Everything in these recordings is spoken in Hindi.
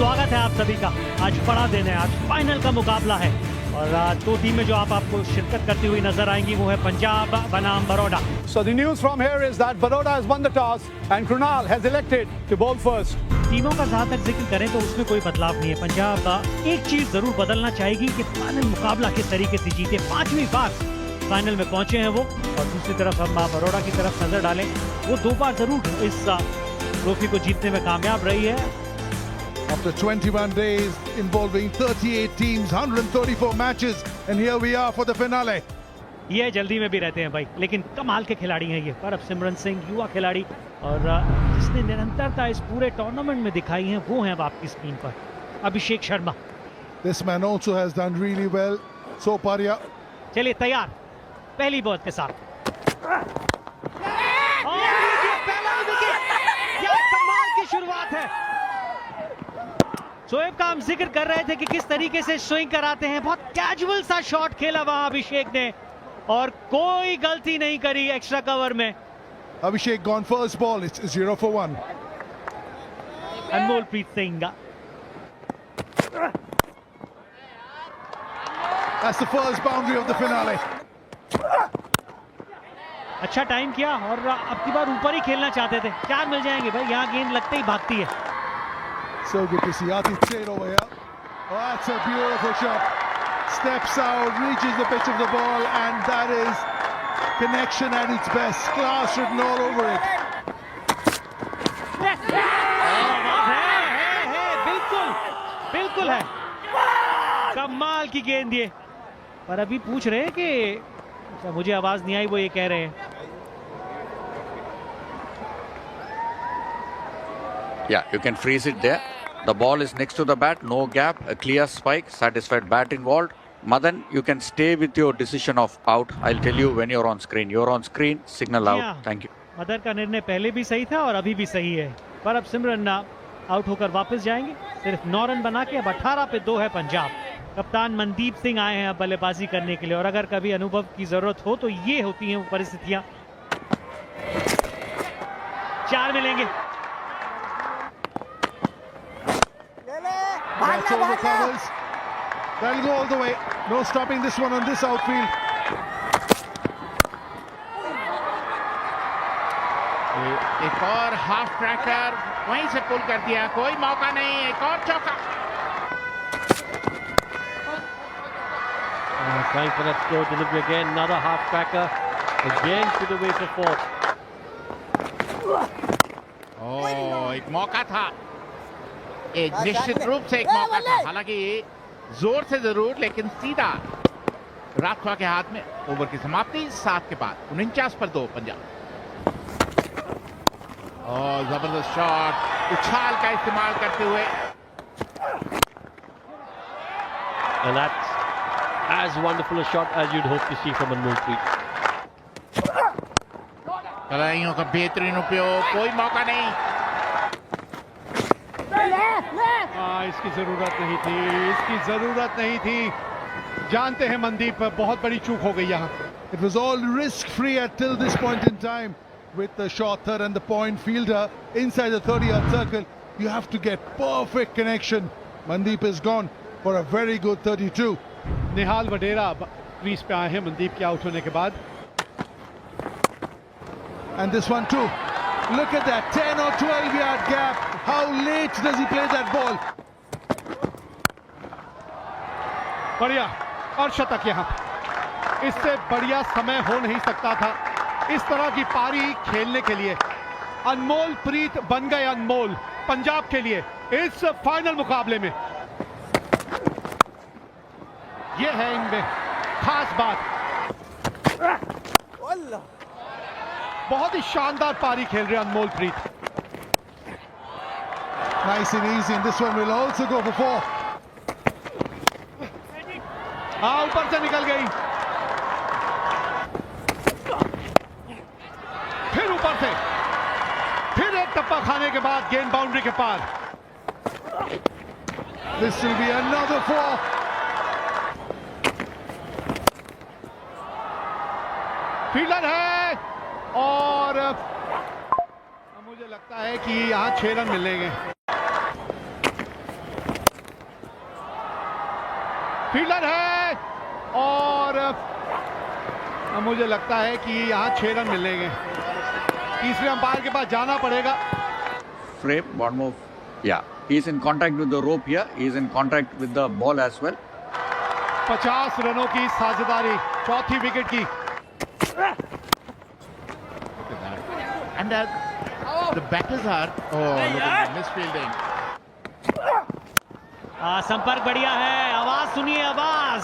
स्वागत है आप सभी का। आज बड़ा दिन है, आज फाइनल का मुकाबला है और दो टीमें जो आपको शिरकत करती हुई नजर आएंगी वो है पंजाब बनाम Baroda. So the news from here is that Baroda has won the toss and Krunal has elected to bowl first. टीमों का जहाँ तक जिक्र करें तो उसमें कोई बदलाव नहीं है। पंजाब एक चीज जरूर बदलना चाहेगी कि फाइनल मुकाबला किस तरीके से जीते। 5वीं बार फाइनल में पहुंचे हैं वो, और दूसरी तरफ हम बड़ौदा की तरफ नजर डालें, वो 2 बार जरूर इस ट्रॉफी को जीतने में कामयाब रही है। After 21 days involving 38 teams, 134 matches, and here we are for the finale. ये जल्दी में भी रहते हैं भाई, लेकिन कमाल के खिलाड़ी हैं ये। परमसिमरन सिंह युवा खिलाड़ी, और जिसने निरंतरता इस पूरे टूर्नामेंट में दिखाई है वो है अब आपकी स्क्रीन पर Abhishek Sharma. This man also has done really well. So Paria. चलिए तैयार पहली बॉल के साथ। और ये पहला विकेट, क्या कमाल की शुरुआत है। शोएब का हम जिक्र कर रहे थे कि किस तरीके से स्विंग कराते हैं। बहुत कैजुअल सा शॉट खेला वहां अभिषेक ने और कोई गलती नहीं करी एक्स्ट्रा कवर में। Abhishek gone first ball. It's 0 for 1. Anmolpreet Singh, That's the first boundary of the finale. अच्छा टाइम किया और अब की बार ऊपर ही खेलना चाहते थे। 4 मिल जाएंगे भाई, यहाँ गेंद लगते ही भागती है। So good to see Atif Shade over here. Oh, that's a beautiful shot. Steps out, reaches the pitch of the ball, and that is connection at its best. Class written all over it. बिल्कुल बिल्कुल है, कमाल की गेंद ये। पर अभी पूछ रहे हैं कि अच्छा, मुझे आवाज नहीं आई, वो ये कह रहे हैं। Yeah, you can freeze it there. The ball is next to the bat, no gap, a clear spike, satisfied bat involved. Madan, you can stay with your decision of out. I'll tell you when you're on screen. You're on screen, signal out. Thank you. Madan का निर्णय पहले भी सही था और अभी भी सही है। पर अब सिमरन आउट होकर वापस जाएंगे। सिर्फ 9 रन बना के अब 18 पे 2 है पंजाब। कप्तान मनदीप सिंह आए हैं अब बल्लेबाजी करने के लिए, और अगर कभी अनुभव की जरूरत हो तो ये होती हैं वो परिस्थितियां। 4 मिलेंगे। That's all the covers. That'll go all the way. No stopping this one on this outfield. एक और हाफ ट्रैकर वहीं से पुल कर दिया, कोई मौका नहीं, एक और चौका। Trying for that slow delivery again, another half cracker, again to the way for 4. ओह, एक मौका था, एक निश्चित रूप से एक मौका था, हालांकि जोर से जरूर लेकिन सीधा राठवा के हाथ में। ओवर की समाप्ति 7 के बाद 49 पर 2 पंजाब। और जबरदस्त शॉट, उछाल का इस्तेमाल करते हुए। And that's as wonderful a shot as you'd hope to see from Anmolpreet. कलाइयों का बेहतरीन उपयोग, कोई मौका नहीं। इसकी जरूरत नहीं थी, इसकी जरूरत नहीं थी। जानते हैं मनदीप, बहुत बड़ी चूक हो गई यहाँ। It was all risk-free till this point in time with the short third and the point fielder inside the 30-yard circle. You have to get perfect connection. Mandeep is gone for a very good 32. Nehal Wadhera crease पे आए हैं मनदीप के आउट होने के बाद। And this one too. Look at that 10 or 12-yard gap. How late does he play that ball? बढ़िया और शतक यहाँ। इससे बढ़िया समय हो नहीं सकता था इस तरह की पारी खेलने के लिए। अनमोलप्रीत बन गए अनमोल पंजाब के लिए इस फाइनल मुकाबले में। यह है इनमें खास बात। बहुत ही शानदार पारी खेल रहे Anmolpreet. Nice and easy, and this one will also go for 4. हाँ, ऊपर से निकल गई, फिर ऊपर से, फिर एक टप्पा खाने के बाद गेंद बाउंड्री के पार। This will be another 4. Fielder है और मुझे लगता है कि यहाँ 6 रन मिलेंगे। फील्डर है और मुझे लगता है कि यहाँ 6 रन मिलेंगे। तीसरे अंपायर के पास जाना पड़ेगा। Frame, one more. Yeah, he's in contact with the rope here. He's in contact with the ball as well. 50 रनों की साझेदारी, चौथी विकेट की। And the batters are look at the misfielding. संपर्क बढ़िया है, आवाज सुनिए, आवाज।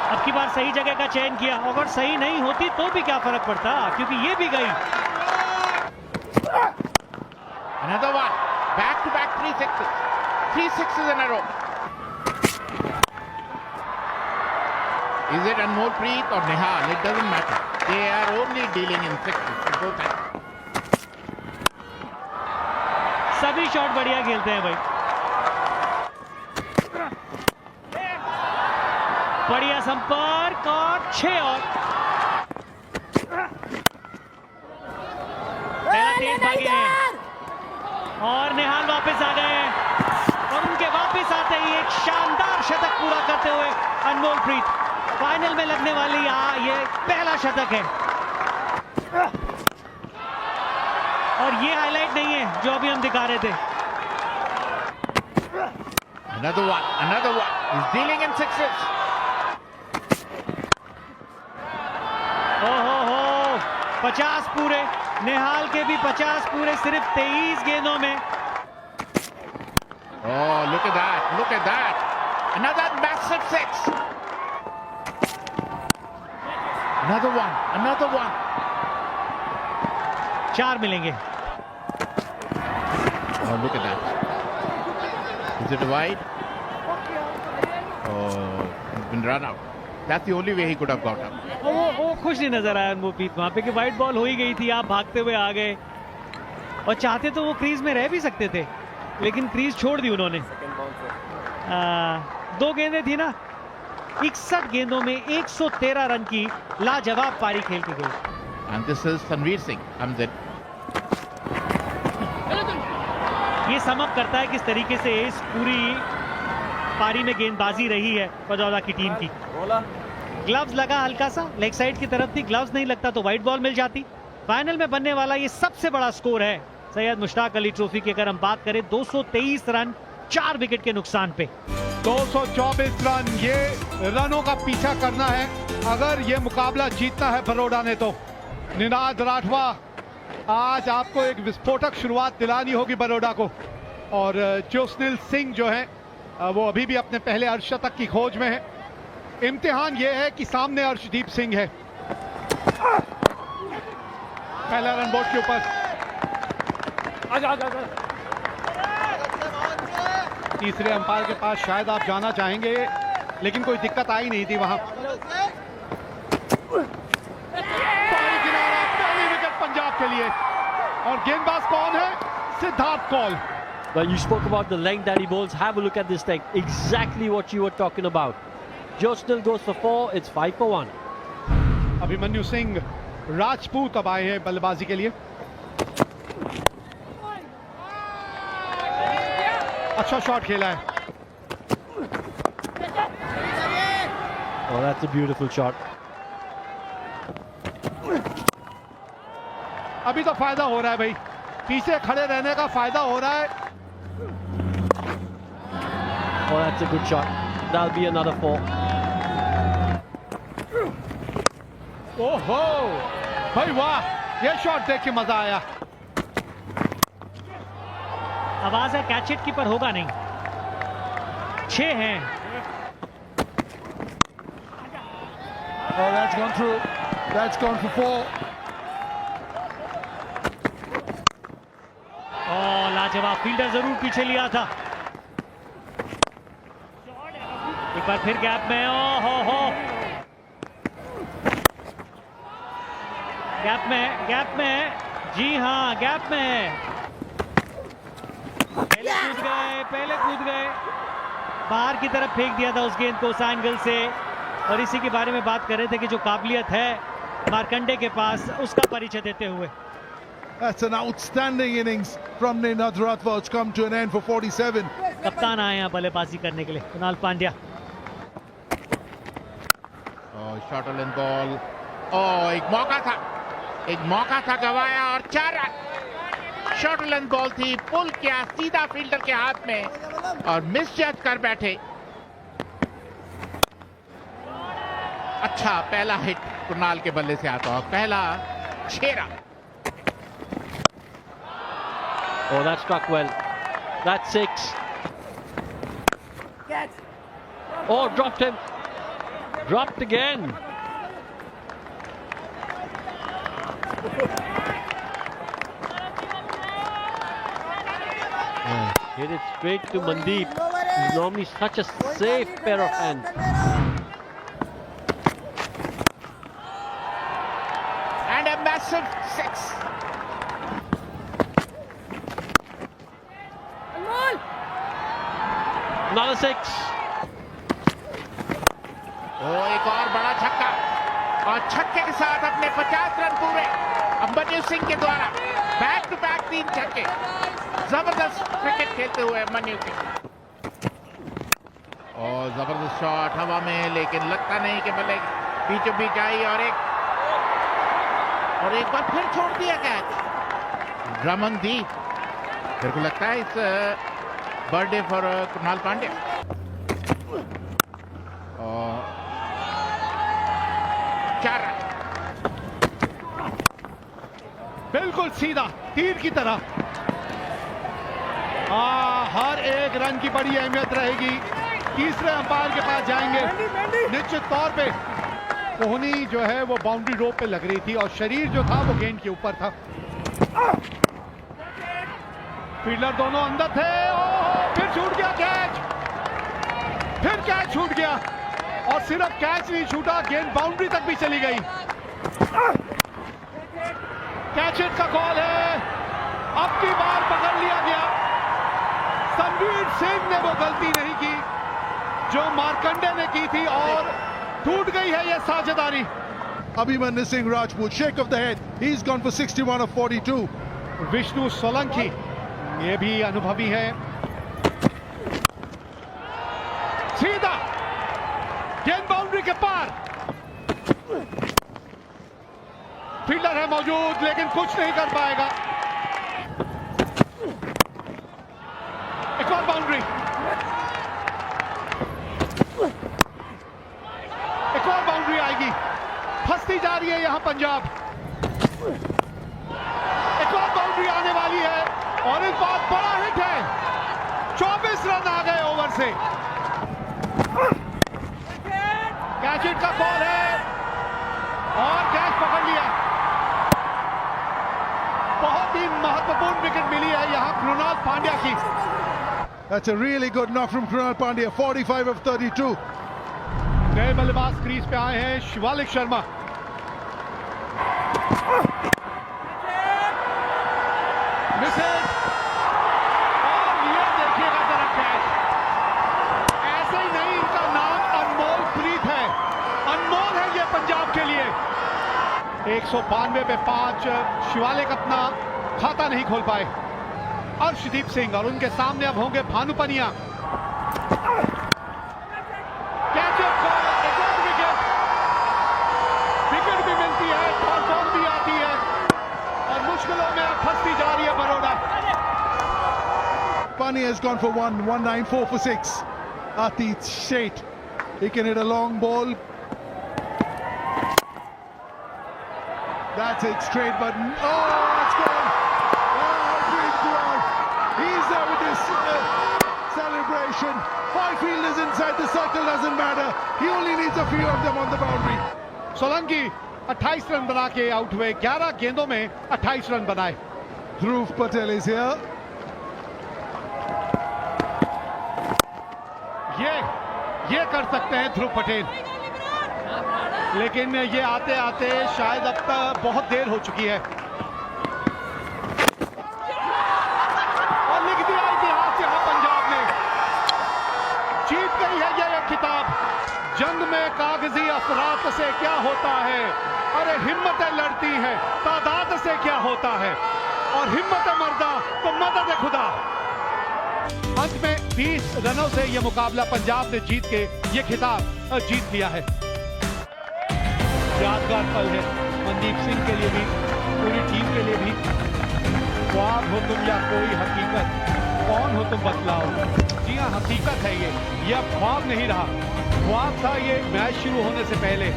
अब की बार सही जगह का चयन किया, अगर सही नहीं होती तो भी क्या फर्क पड़ता, क्योंकि ये भी गई। Another one, back to back 3 sixes, 3 sixes in a row. Is it Anmol Preet or Nihal? It doesn't matter. They are only dealing in sixes at both ends. सभी शॉट बढ़िया खेलते हैं भाई। बढ़िया संपर्क और 6 और पहला तेज भागे हैं और निहाल वापस आ गए हैं और उनके वापस आते ही एक शानदार शतक पूरा करते हुए अनमोल प्रीत फाइनल में लगने वाली ये पहला शतक है। और ये हाईलाइट नहीं है जो अभी हम दिखा रहे थे। Another one. He's dealing in sixes. हो 50 पूरे, निहाल के भी 50 पूरे सिर्फ 23 गेंदों में। Oh, look at that. Another massive six. Another one. 4 मिलेंगे। Oh, look at that. Is it wide? Oh, he's been run out. That's the only way he could have got up. वो खुश नहीं नजर आया अनमोलप्रीत वहां पे कि वाइट बॉल हो ही गई थी, आप भागते हुए आ गए और चाहते तो वो क्रीज में रह भी सकते थे, लेकिन क्रीज छोड़ दी उन्होंने। 2 गेंदें थी ना, 61 गेंदों में 113 रन की लाजवाब पारी खेल के गई। And this is Tanveer Singh comes in. ये समअप करता है किस तरीके से इस पूरी पारी में गेंदबाजी रही है बदौला की टीम की। ग्लव्स लगा हल्का सा, लेग साइड की तरफ थी, ग्लव्स नहीं लगता तो वाइट बॉल मिल जाती। फाइनल में बनने वाला ये सबसे बड़ा स्कोर है सैयद मुश्ताक अली ट्रॉफी की। अगर हम बात करें 223 रन 4 विकेट के नुकसान पे। 224 रन, ये रनों का पीछा करना है अगर ये मुकाबला जीतना है बड़ौदा ने तो। निनाद राठवा, आज आपको एक विस्फोटक शुरुआत दिलानी होगी बड़ौदा को। और ज्योत्सनिल सिंह जो है वो अभी भी अपने पहले अर्धशतक की खोज में है। इम्तिहान ये है कि सामने अर्शदीप सिंह है। पहला रन बोर्ड के ऊपर। तीसरे अंपायर के पास शायद आप जाना चाहेंगे, लेकिन कोई दिक्कत आई नहीं थी वहां। पहली विकेट पंजाब के लिए। और गेंदबाज कौन है? Siddharth Kaul. Well, you spoke about the length that he bowls. Have a look at this length. Exactly what you were talking about. Jyotsnil goes for 4. It's 5 for 1. Abhimanyu Singh Rajput अब आए हैं बल्लेबाजी के लिए। अच्छा शॉट खेला है। Oh, that's a beautiful shot. अभी तो फायदा हो रहा है भाई, पीछे खड़े रहने का फायदा हो रहा है। Oh, that's a good shot. That'll be another 4. ओहो भाई वाह, ये शॉट देख के मजा आया। आवाज है कैच इट कीपर होगा नहीं। 6 हैं। Oh, that's gone through. That's gone for 4. लाजवाब, फील्डर जरूर पीछे लिया था। एक बार फिर गैप में, हो गैप में जी हाँ, गैप में है। पहले कूद गए, बाहर की तरफ फेंक दिया था उस गेंद को उस एंगल से। और इसी के बारे में बात कर रहे थे कि जो काबिलियत है मार्कंडे के पास, उसका परिचय देते हुए That's an outstanding innings from Ninad Ratva. It's come to an end for 47. कप्तान आए हैं बल्लेबाजी करने के लिए, Kunal Pandya. Short length ball, एक मौका था गवाया और 4 रन। शॉर्ट लेंथ बॉल थी, पुल किया सीधा फील्डर के हाथ में और मिस जज कर बैठे। अच्छा पहला हिट कुणाल के बल्ले से आता हुआ, पहला 6 run. Oh, that struck well. That's 6. Oh, dropped him. Dropped again. Hit it straight to Mandeep. He's normally such a safe pair of hands. And a massive 6. Another 6. एक और बड़ा छक्का और छक्के के साथ अपने 50 रन पूरे अंबरजीत सिंह के द्वारा। बैक टू बैक 3 छक्के, जबरदस्त क्रिकेट खेलते हुए मनु के। और जबरदस्त शॉट हवा में, लेकिन लगता नहीं कि बल्ले बीचों बीच आई और एक बार फिर छोड़ दिया कैच। रमनदीप, मेरे को लगता है इस बर्थडे फॉर कुणाल पांड्या। और 4 रन, बिल्कुल सीधा तीर की तरह। हर एक रन की बड़ी अहमियत रहेगी। तीसरे अंपायर के पास जाएंगे। निश्चित तौर पे कोहनी जो है वो बाउंड्री रोप पे लग रही थी और शरीर जो था वो गेंद के ऊपर था। फील्डर दोनों अंदर थे। फिर छूट गया कैच, फिर कैच छूट गया और सिर्फ कैच नहीं छूटा, गेंद बाउंड्री तक भी चली गई। कैच हिट का कॉल है, अब की बार पकड़ लिया गया। संबीर सिंह ने वो गलती नहीं की जो मार्कंडे ने की थी और टूट गई है ये साझेदारी। Abhimanyu Singh Rajput, shake of the head. He's gone for 61 of 42. Vishnu Solanki ये भी अनुभवी है। सीधा गेंद बाउंड्री के पार। फील्डर है मौजूद लेकिन कुछ नहीं कर पाएगा। एक और बाउंड्री, एक और बाउंड्री आएगी। फंसती जा रही है यहां पंजाब। एक और बाउंड्री आने वाली है और इस बार बड़ा हिट है। 24 रन आ गए ओवर से। कैच हिट का कॉल है और कैच पकड़ लिया। बहुत ही महत्वपूर्ण विकेट मिली है यहां कृणाल पांड्या की। That's a really good knock from Krunal Pandya, 45 of 32. नए बल्लेबाज क्रीज पे आए हैं शिवालिक शर्मा। मिसेज और ये देखिएगा जरा कैच। ऐसे ही नहीं, इनका नाम अनमोल प्रीत है। अनमोल है ये पंजाब के लिए। 192 पे 5। शिवालिक अपना खाता नहीं खोल पाए। अर्शदीप सिंह और उनके सामने अब होंगे भानुपनिया। कैच एक और विकेट, विकेट भी मिलती है, बॉल भी आती है और मुश्किलों में अब फंसती जा रही है Baroda. Pani has gone for 194 for 6. Atit Sheth, he can hit a long ball. That's it, straight button. Oh, it's gone. He's there with this celebration. 5 fielders inside the circle, doesn't matter. He only needs a few of them on the boundary. Solanki 28 run बना के आउट हुए। 11 गेंदों में 28 रन बनाए। Dhruv Patel is here. ये कर सकते हैं ध्रुव पटेल, लेकिन ये आते आते शायद अब तक बहुत देर हो चुकी है। और लिख दिया इतिहास यहां पंजाब ने। जीत गई है ये खिताब। जंग में कागजी अफरात से क्या होता है, अरे हिम्मतें लड़ती हैं, तादाद से क्या होता है। और हिम्मत है मर्दा तो मदद है खुदा। अंत में 20 रनों से यह मुकाबला पंजाब ने जीत के ये खिताब जीत लिया है। यादगार पल है मनदीप सिंह के लिए भी, पूरी टीम के लिए भी। ख्वाब हो तुम या कोई हकीकत, कौन हो तुम बतलाओ। जी हाँ, हकीकत है ये अब ख्वाब नहीं रहा। ख्वाब था ये मैच शुरू होने से पहले।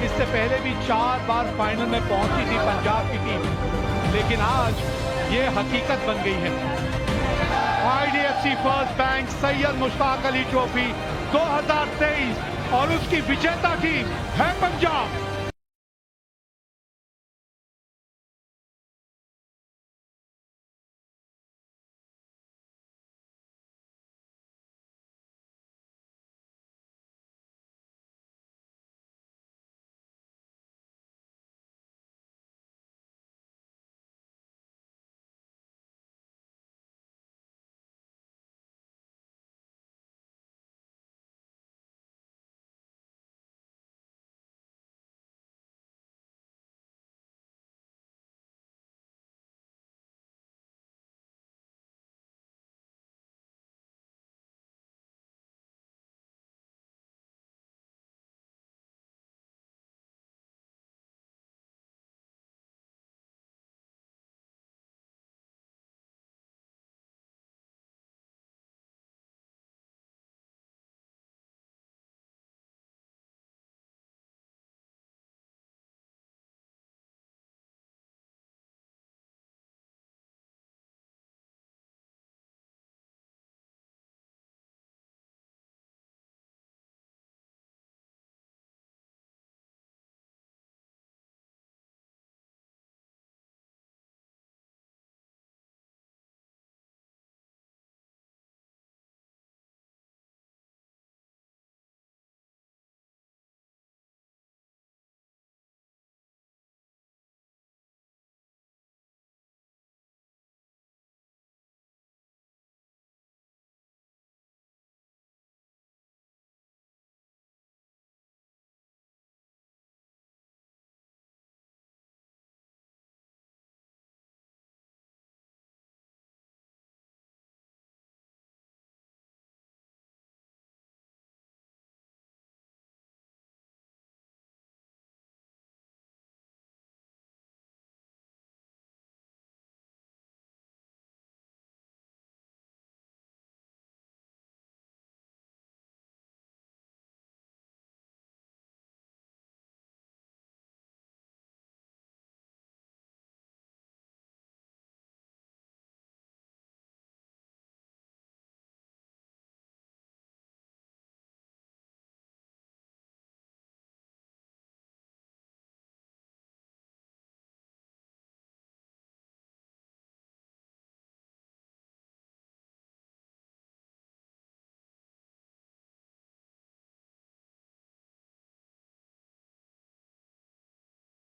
इससे पहले भी 4 बार फाइनल में पहुंची थी पंजाब की टीम, लेकिन आज ये हकीकत बन गई है। IDFC first bank Syed Mushtaq Ali trophy 2023 और उसकी विजेता टीम है पंजाब।